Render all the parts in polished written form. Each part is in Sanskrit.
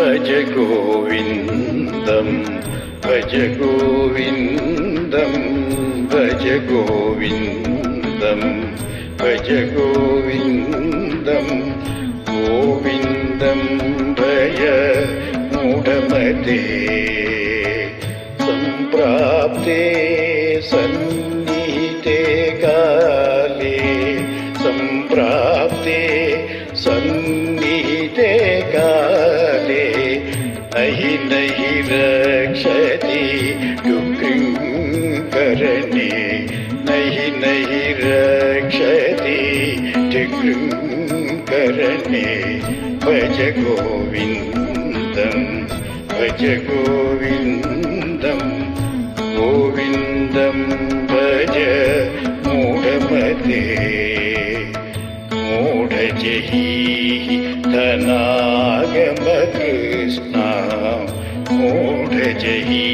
भज गोविन्दं भज गोविन्दं भज गोविन्दं भज गोविन्दं गोविन्दं भज मूढमते सम्प्राप्ते सन्निहिते काले सम्प्राप्ते सन्निहिते काले नहि नहि रक्षति डुकृङ्करणे नहि नहि रक्षति डुकृङ्करणे भज गोविन्दं भज गोविन्दं गोविन्दं भज मूढमते मूढजहि धनागम कृष्णा मूढजहि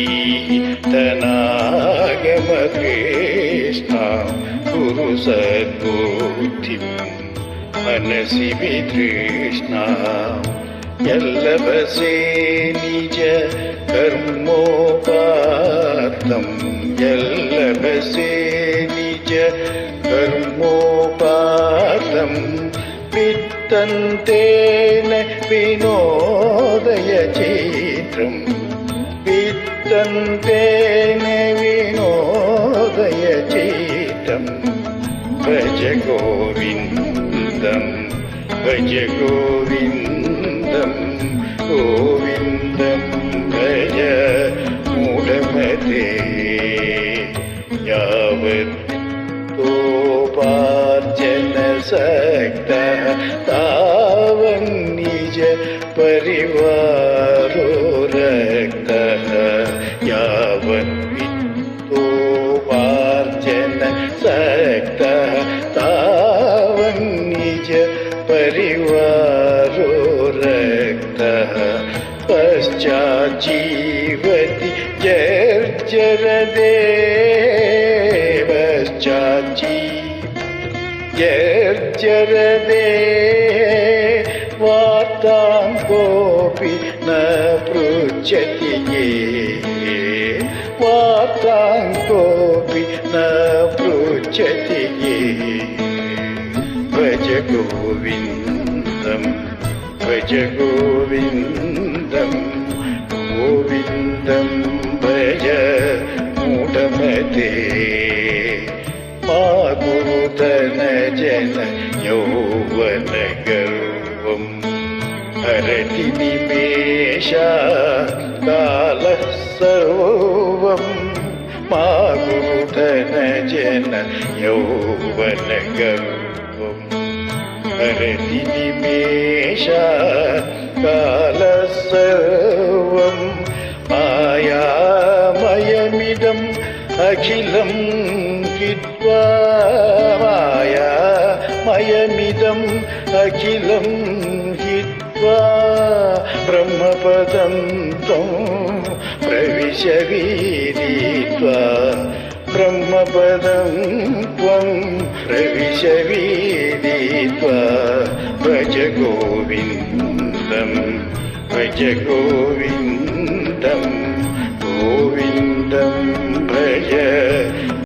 धनागम कृष्णा कुरु सद्बुद्धिं मनसि वितृष्णा यल्लभसे निज कर्मोपातं यल्लभसे निज कर्मोपातं वित्तन्तेन विनोदय चित्रं वित्तन्तेन विनोदय चित्रं भज गोविन्दं भज गोविन्दं गोविन्दं भज मूढमते यावत्तोपार्जन सक्तः तावन्निज परिवारो रक्तः यावत्तोपार्जन सक्तः तावन्निज परिवारो रक्तः पश्चाज्जीवति जर्जरदेव जर्जरदे वार्तां कोऽपि न पृच्छति ये वार्तां कोऽपि न पृच्छति ये भज गोविन्दं भज गोविन्दं गोविन्दं भज मूढमते मा गुरुधन जन यौवन गर्वं हरति निमेषात् कालः सर्वं मा गुरुधन जन यौवन गर्वं हरति निमेषात् कालः सर्वं मायामयमिदम् अखिलं हित्वा मायामयमिदम् अखिलं हित्वा ब्रह्मपदं त्वं प्रविश विदित्वा ब्रह्मपदं त्वं प्रविश विदित्वा भज गोविन्दं भज गोविन्दं गोविन्दं भज